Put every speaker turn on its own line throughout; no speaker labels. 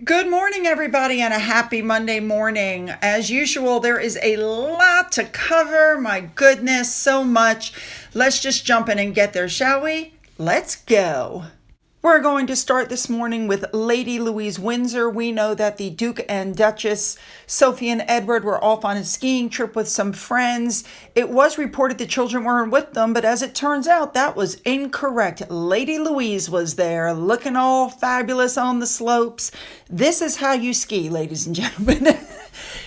Good morning, everybody, and a happy Monday morning. As usual, there is a lot to cover. My goodness, so much. Let's just jump in and get there, shall we? Let's go. We're going to start this morning with Lady Louise Windsor. We know that the Duke and Duchess, Sophie and Edward, were off on a skiing trip with some friends. It was reported the children weren't with them, but as it turns out, that was incorrect. Lady Louise was there, looking all fabulous on the slopes. This is how you ski, ladies and gentlemen.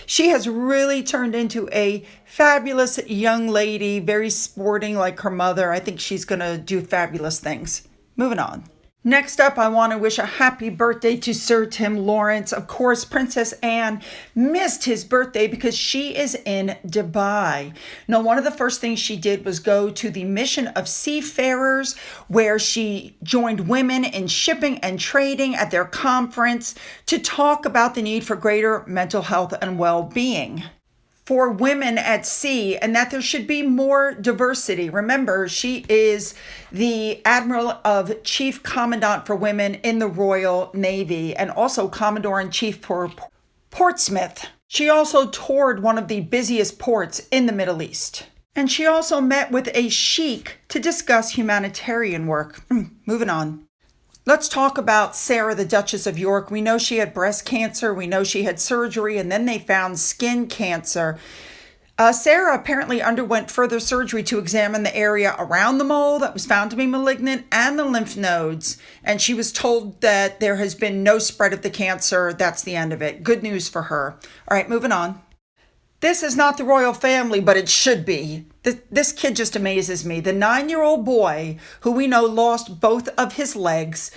She has really turned into a fabulous young lady, very sporting like her mother. I think she's going to do fabulous things. Moving on. Next up, I want to wish a happy birthday to Sir Tim Lawrence. Of course, Princess Anne missed his birthday because she is in Dubai. Now, one of the first things she did was go to the Mission of Seafarers, where she joined women in shipping and trading at their conference to talk about the need for greater mental health and well-being for women at sea, and that there should be more diversity. Remember, she is the Admiral of Chief Commandant for Women in the Royal Navy and also Commodore-in-Chief for Portsmouth. She also toured one of the busiest ports in the Middle East. And she also met with a sheik to discuss humanitarian work. Moving on. Let's talk about Sarah, the Duchess of York. We know she had breast cancer. We know she had surgery, and then they found skin cancer. Sarah apparently underwent further surgery to examine the area around the mole that was found to be malignant and the lymph nodes. And she was told that there has been no spread of the cancer. That's the end of it. Good news for her. All right, moving on. This is not the royal family, but it should be. This kid just amazes me. The 9-year-old boy, who we know lost both of his legs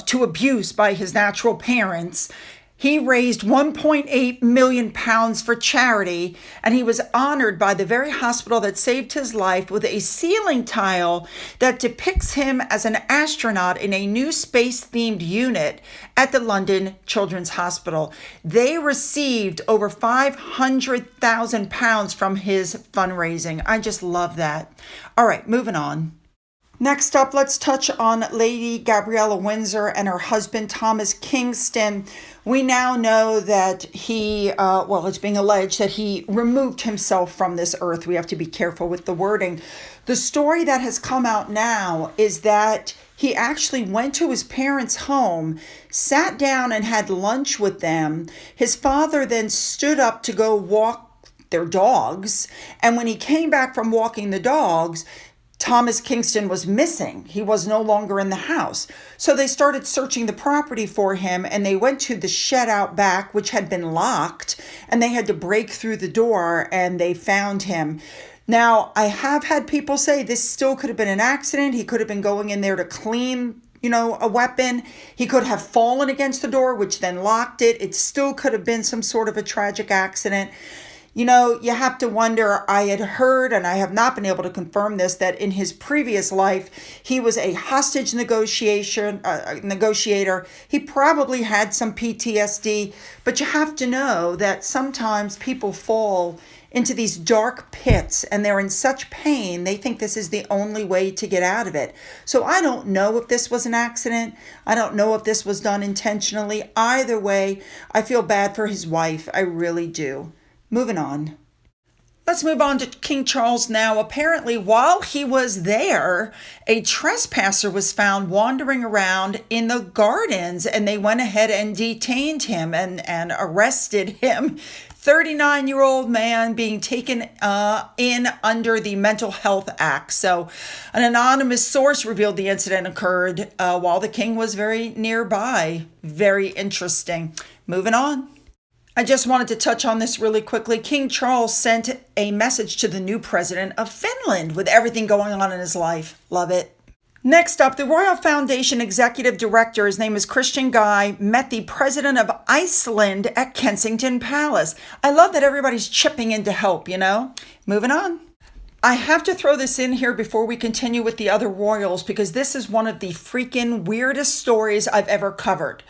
to abuse by his natural parents, he raised 1.8 million pounds for charity, and he was honored by the very hospital that saved his life with a ceiling tile that depicts him as an astronaut in a new space-themed unit at the London Children's Hospital. They received over 500,000 pounds from his fundraising. I just love that. All right, moving on. Next up, let's touch on Lady Gabriella Windsor and her husband, Thomas Kingston. We now know that it's being alleged that he removed himself from this earth. We have to be careful with the wording. The story that has come out now is that he actually went to his parents' home, sat down and had lunch with them. His father then stood up to go walk their dogs. And when he came back from walking the dogs, Thomas Kingston was missing. He was no longer in the house. So they started searching the property for him, and they went to the shed out back, which had been locked, and they had to break through the door, and they found him. Now, I have had people say this still could have been an accident. He could have been going in there to clean, a weapon. He could have fallen against the door, which then locked it. It still could have been some sort of a tragic accident. You have to wonder. I had heard, and I have not been able to confirm this, that in his previous life, he was a hostage negotiator. He probably had some PTSD, but you have to know that sometimes people fall into these dark pits and they're in such pain, they think this is the only way to get out of it. So I don't know if this was an accident. I don't know if this was done intentionally. Either way, I feel bad for his wife. I really do. Moving on. Let's move on to King Charles now. Apparently, while he was there, a trespasser was found wandering around in the gardens, and they went ahead and detained him and arrested him. 39-year-old man being taken in under the Mental Health Act. So an anonymous source revealed the incident occurred while the king was very nearby. Very interesting. Moving on. I just wanted to touch on this really quickly. King Charles sent a message to the new president of Finland with everything going on in his life. Love it. Next up, the Royal Foundation Executive Director, his name is Christian Guy, met the President of Iceland at Kensington Palace. I love that everybody's chipping in to help, Moving on. I have to throw this in here before we continue with the other royals because this is one of the freaking weirdest stories I've ever covered.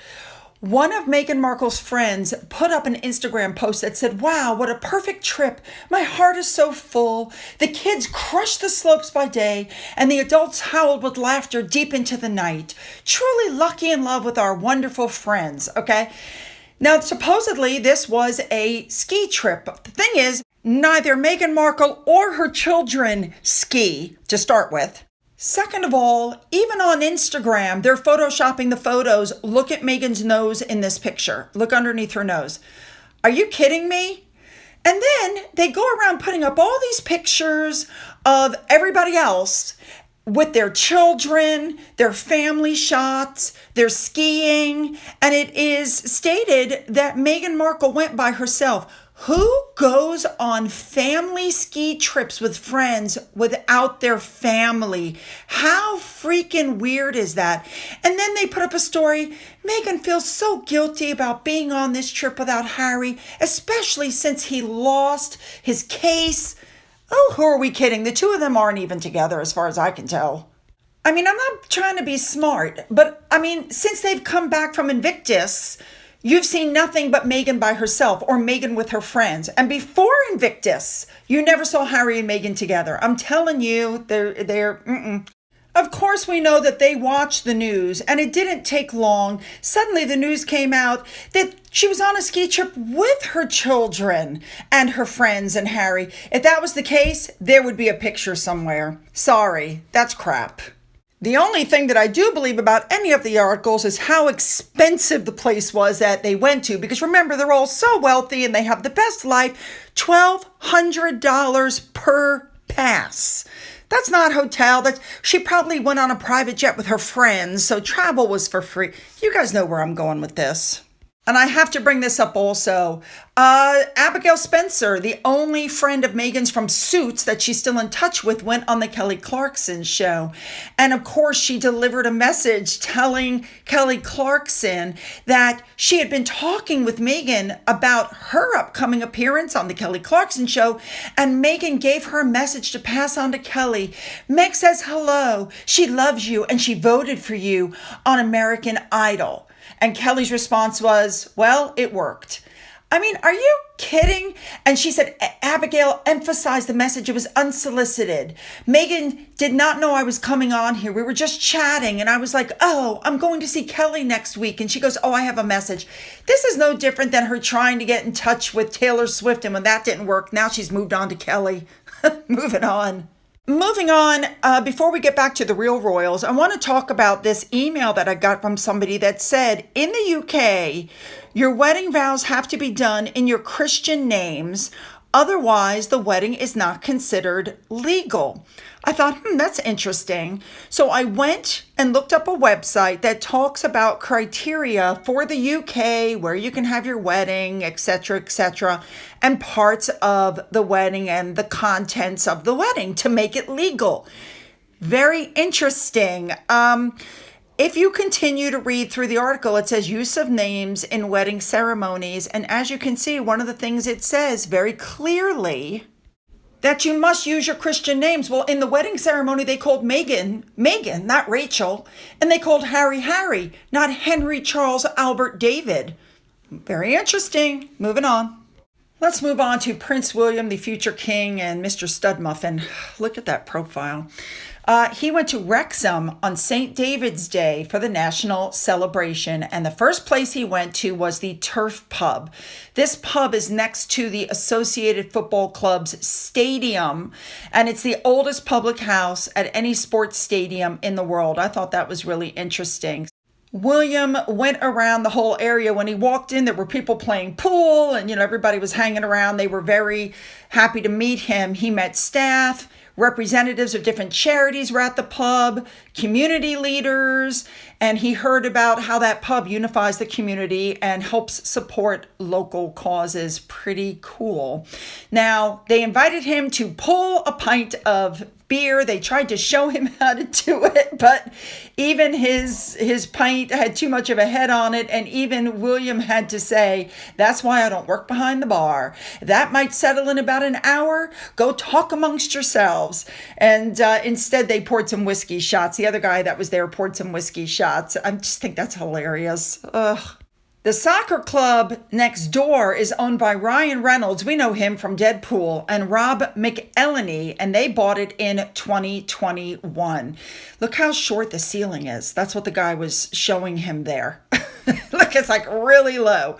One of Meghan Markle's friends put up an Instagram post that said, "Wow, what a perfect trip. My heart is so full. The kids crushed the slopes by day and the adults howled with laughter deep into the night. Truly lucky in love with our wonderful friends." Okay. Now, supposedly this was a ski trip. But the thing is, neither Meghan Markle or her children ski to start with. Second of all, even on Instagram, they're photoshopping the photos. Look at Meghan's nose in this picture. Look underneath her nose. Are you kidding me? And then they go around putting up all these pictures of everybody else with their children, their family shots, their skiing. And it is stated that Meghan Markle went by herself. Who goes on family ski trips with friends without their family? How freaking weird is that? And then they put up a story. Meghan feels so guilty about being on this trip without Harry, especially since he lost his case. Oh, who are we kidding? The two of them aren't even together as far as I can tell. I mean, I'm not trying to be smart, but I mean, since they've come back from Invictus, you've seen nothing but Meghan by herself or Meghan with her friends. And before Invictus, you never saw Harry and Meghan together. I'm telling you, they're. Of course, we know that they watched the news, and it didn't take long. Suddenly, the news came out that she was on a ski trip with her children and her friends and Harry. If that was the case, there would be a picture somewhere. Sorry, that's crap. The only thing that I do believe about any of the articles is how expensive the place was that they went to. Because remember, they're all so wealthy and they have the best life. $1,200 per pass. That's not hotel. She probably went on a private jet with her friends, so travel was for free. You guys know where I'm going with this. And I have to bring this up also. Abigail Spencer, the only friend of Meghan's from Suits that she's still in touch with, went on the Kelly Clarkson show. And of course, she delivered a message telling Kelly Clarkson that she had been talking with Meghan about her upcoming appearance on the Kelly Clarkson show. And Meghan gave her a message to pass on to Kelly. Meg says hello. She loves you and she voted for you on American Idol. And Kelly's response was, well, it worked. I mean, are you kidding? And she said, Abigail emphasized the message. It was unsolicited. Meghan did not know I was coming on here. We were just chatting. And I was like, oh, I'm going to see Kelly next week. And she goes, oh, I have a message. This is no different than her trying to get in touch with Taylor Swift. And when that didn't work, now she's moved on to Kelly. Moving on. Moving on, before we get back to the real royals, I want to talk about this email that I got from somebody that said, in the UK, your wedding vows have to be done in your Christian names. Otherwise, the wedding is not considered legal. I thought, that's interesting. So I went and looked up a website that talks about criteria for the UK, where you can have your wedding, etc., and parts of the wedding and the contents of the wedding to make it legal. Very interesting. If you continue to read through the article, it says use of names in wedding ceremonies. And as you can see, one of the things it says very clearly that you must use your Christian names. Well, in the wedding ceremony, they called Meghan, not Rachel. And they called Harry, not Henry Charles Albert David. Very interesting. Moving on. Let's move on to Prince William, the future king, and Mr. Studmuffin. Look at that profile. He went to Wrexham on St. David's Day for the national celebration, and the first place he went to was the Turf Pub. This pub is next to the Associated Football Club's stadium, and it's the oldest public house at any sports stadium in the world. I thought that was really interesting. William went around the whole area. When he walked in, there were people playing pool and, everybody was hanging around. They were very happy to meet him. He met staff, representatives of different charities were at the pub, community leaders, and he heard about how that pub unifies the community and helps support local causes. Pretty cool. Now, they invited him to pull a pint of beer. They tried to show him how to do it, but even his pint had too much of a head on it, and even William had to say, that's why I don't work behind the bar. That might settle in about an hour. Go talk amongst yourselves. And instead, they poured some whiskey shots. The other guy that was there poured some whiskey shots. I just think that's hilarious. Ugh. The soccer club next door is owned by Ryan Reynolds. We know him from Deadpool, and Rob McElhenney, and they bought it in 2021. Look how short the ceiling is. That's what the guy was showing him there. Look, it's like really low.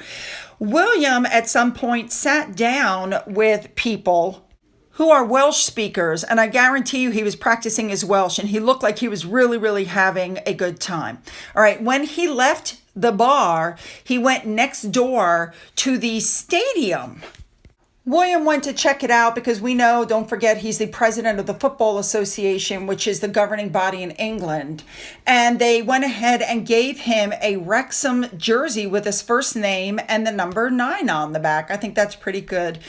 William at some point sat down with people who are Welsh speakers, and I guarantee you he was practicing his Welsh, and he looked like he was really, really having a good time. All right, when he left the bar, he went next door to the stadium. William went to check it out because we know, don't forget, he's the president of the Football Association, which is the governing body in England. And they went ahead and gave him a Wrexham jersey with his first name and the number 9 on the back. I think that's pretty good.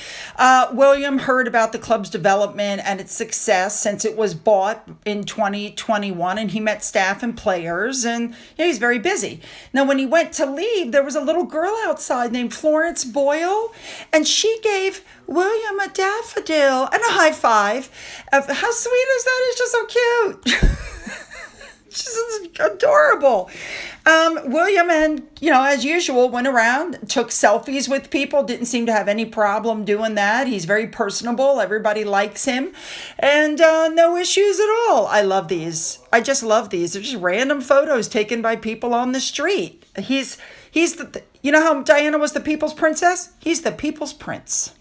William heard about the club's development and its success since it was bought in 2021, and he met staff and players, and he's very busy. Now, when he went to leave, there was a little girl outside named Florence Boyle, and she gave William a daffodil and a high five. How sweet is that? It's just so cute. She's adorable. William, and as usual, went around, took selfies with people, didn't seem to have any problem doing that. He's very personable. Everybody likes him, and no issues at all. I love these. I just love these. They're just random photos taken by people on the street. He's the, how Diana was the people's princess? He's the people's prince.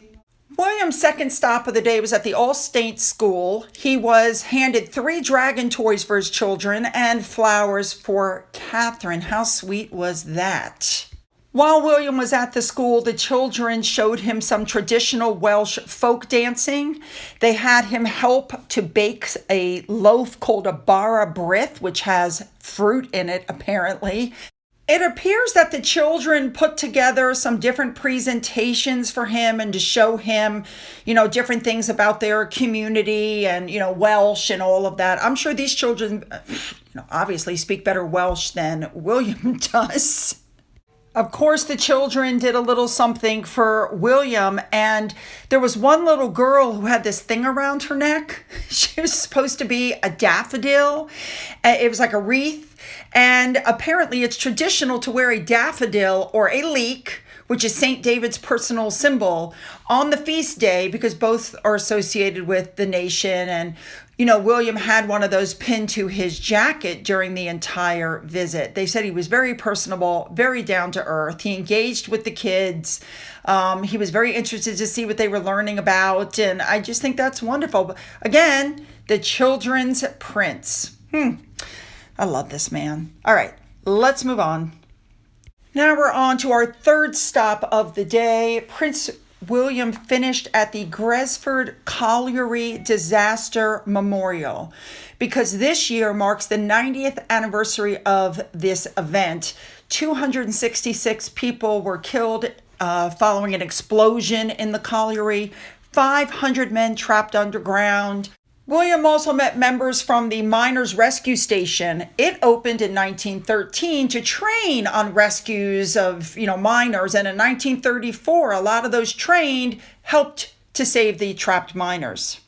William's second stop of the day was at the All Saints School. He was handed 3 dragon toys for his children and flowers for Catherine. How sweet was that? While William was at the school, the children showed him some traditional Welsh folk dancing. They had him help to bake a loaf called a bara brith, which has fruit in it, apparently. It appears that the children put together some different presentations for him and to show him, different things about their community and, Welsh and all of that. I'm sure these children, obviously speak better Welsh than William does. Of course, the children did a little something for William, and there was one little girl who had this thing around her neck. She was supposed to be a daffodil. It was like a wreath. And apparently it's traditional to wear a daffodil or a leek, which is St. David's personal symbol, on the feast day because both are associated with the nation. And, William had one of those pinned to his jacket during the entire visit. They said he was very personable, very down to earth. He engaged with the kids. He was very interested to see what they were learning about. And I just think that's wonderful. But again, the children's prince. I love this man. All right, let's move on. Now we're on to our third stop of the day. Prince William finished at the Gresford Colliery Disaster Memorial because this year marks the 90th anniversary of this event. 266 people were killed following an explosion in the colliery, 500 men trapped underground. William also met members from the Miners Rescue Station. It opened in 1913 to train on rescues of, miners. And in 1934, a lot of those trained helped to save the trapped miners.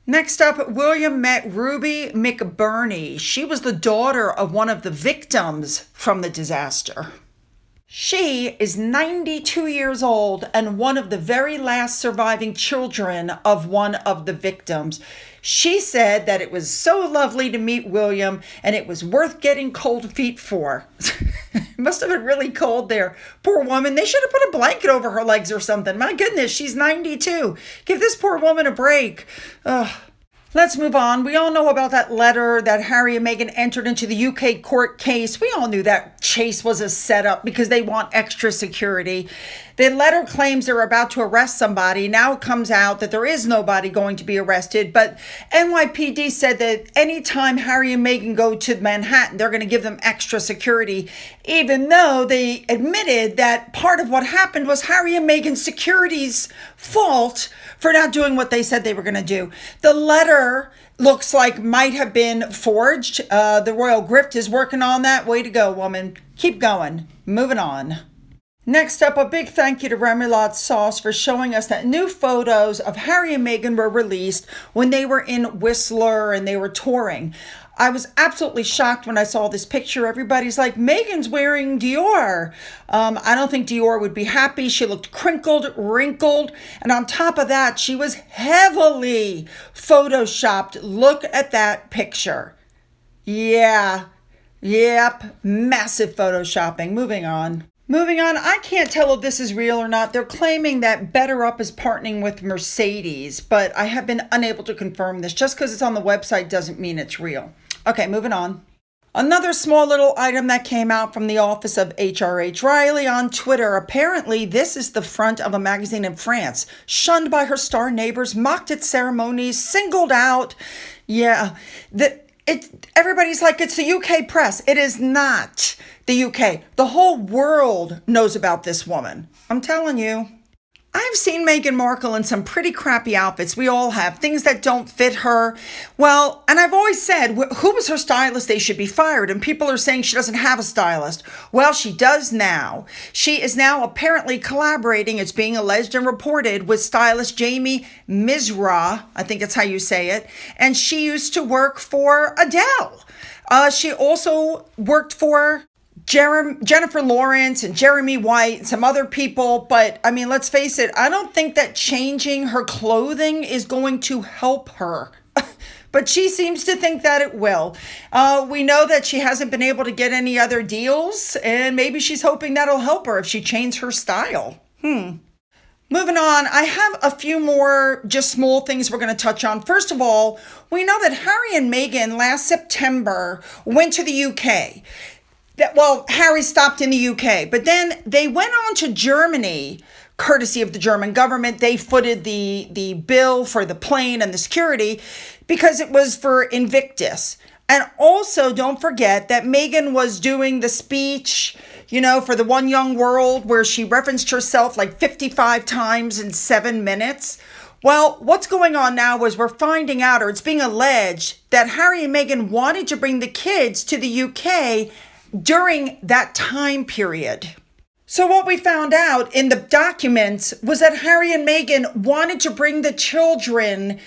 Next up, William met Ruby McBurney. She was the daughter of one of the victims from the disaster. She is 92 years old and one of the very last surviving children of one of the victims. She said that it was so lovely to meet William and it was worth getting cold feet for. It must have been really cold there. Poor woman. They should have put a blanket over her legs or something. My goodness, she's 92. Give this poor woman a break. Ugh. Let's move on. We all know about that letter that Harry and Meghan entered into the UK court case. We all knew that chase was a setup because they want extra security. The letter claims they're about to arrest somebody. Now it comes out that there is nobody going to be arrested. But NYPD said that anytime Harry and Meghan go to Manhattan, they're going to give them extra security, even though they admitted that part of what happened was Harry and Meghan's security's fault for not doing what they said they were going to do. The letter looks like might have been forged. The Royal Grift is working on that. Way to go, woman. Keep going. Moving on. Next up, a big thank you to Remoulade Sauce for showing us that new photos of Harry and Meghan were released when they were in Whistler and they were touring. I was absolutely shocked when I saw this picture. Everybody's like, Meghan's wearing Dior. I don't think Dior would be happy. She looked crinkled, wrinkled. And on top of that, she was heavily photoshopped. Look at that picture. Yeah, Yep, massive photoshopping. Moving on. Moving on, I can't tell if this is real or not. They're claiming that Better Up is partnering with Mercedes, but I have been unable to confirm this. Just because it's on the website doesn't mean it's real. Okay, moving on. Another small little item that came out from the office of H Riley on Twitter. Apparently, this is the front of a magazine in France. Shunned by her star neighbors, mocked at ceremonies, singled out. Yeah, everybody's like, it's the UK press. It is not the UK. The whole world knows about this woman. I'm telling you. I've seen Meghan Markle in some pretty crappy outfits. We all have. Things that don't fit her. Well, and I've always said, who was her stylist? They should be fired. And people are saying she doesn't have a stylist. Well, she does now. She is now apparently collaborating, it's being alleged and reported, with stylist Jamie Misra. I think that's how you say it. And she used to work for Adele. She also worked for Jennifer Lawrence and Jeremy White and some other people. But I mean, let's face it, I don't think that changing her clothing is going to help her. But she seems to think that it will. We know that she hasn't been able to get any other deals, and maybe she's hoping that'll help her if she changes her style. Moving on, I have a few more just small things we're going to touch on. First of all, we know that Harry and Meghan last September went to the UK. Well, Harry stopped in the UK, but then they went on to Germany, courtesy of the German government. They footed the bill for the plane and the security because it was for Invictus. And also, don't forget that Meghan was doing the speech, for the One Young World, where she referenced herself like 55 times in 7 minutes. Well, what's going on now is we're finding out, or it's being alleged, that Harry and Meghan wanted to bring the kids to the UK during that time period. So what we found out in the documents was that Harry and Meghan wanted to bring the children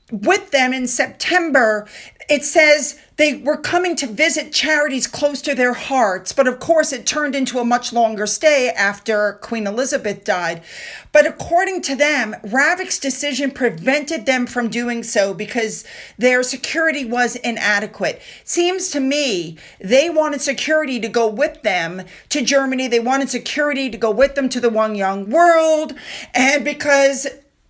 with them in September. It says they were coming to visit charities close to their hearts, but of course it turned into a much longer stay after Queen Elizabeth died. But according to them, Ravik's decision prevented them from doing so because their security was inadequate. Seems to me they wanted security to go with them to Germany. They wanted security to go with them to the One Young World. And because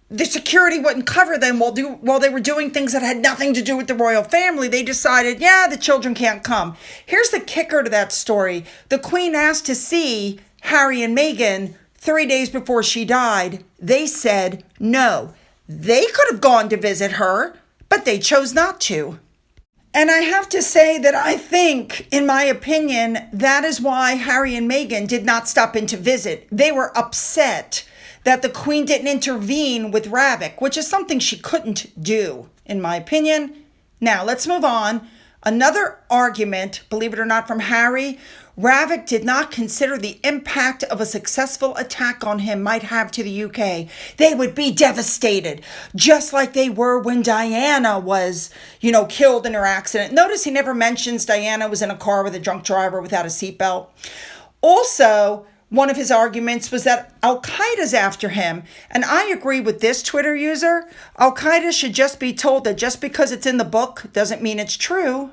the security wouldn't cover them while they were doing things that had nothing to do with the royal family, they decided, the children can't come. Here's the kicker to that story. The Queen asked to see Harry and Meghan 3 days before she died. They said no. They could have gone to visit her, but they chose not to. And I have to say that I think, in my opinion, that is why Harry and Meghan did not stop in to visit. They were upset that the Queen didn't intervene with Ravik, which is something she couldn't do, in my opinion. Now, let's move on. Another argument, believe it or not, from Harry. Ravik did not consider the impact of a successful attack on him might have to the UK. They would be devastated, just like they were when Diana was, killed in her accident. Notice he never mentions Diana was in a car with a drunk driver without a seatbelt. Also, one of his arguments was that Al-Qaeda's after him. And I agree with this Twitter user. Al-Qaeda should just be told that just because it's in the book doesn't mean it's true.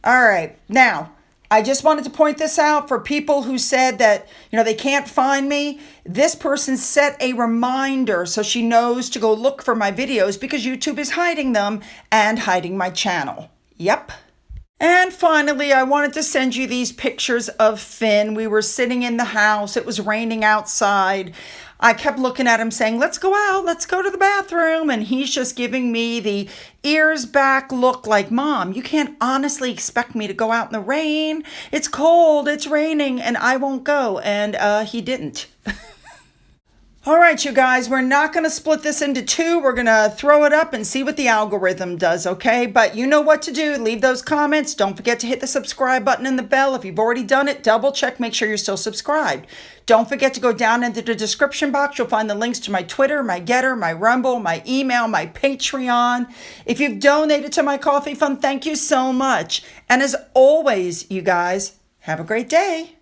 All right. Now, I just wanted to point this out for people who said that, they can't find me. This person set a reminder so she knows to go look for my videos because YouTube is hiding them and hiding my channel. Yep. And finally, I wanted to send you these pictures of Finn. We were sitting in the house. It was raining outside. I kept looking at him saying, let's go out. Let's go to the bathroom. And he's just giving me the ears back look like, Mom, you can't honestly expect me to go out in the rain. It's cold. It's raining. And I won't go. And he didn't. All right, you guys, we're not going to split this into two. We're going to throw it up and see what the algorithm does, okay? But you know what to do. Leave those comments. Don't forget to hit the subscribe button and the bell. If you've already done it, double check. Make sure you're still subscribed. Don't forget to go down into the description box. You'll find the links to my Twitter, my Gettr, my Rumble, my email, my Patreon. If you've donated to my coffee fund, thank you so much. And as always, you guys, have a great day.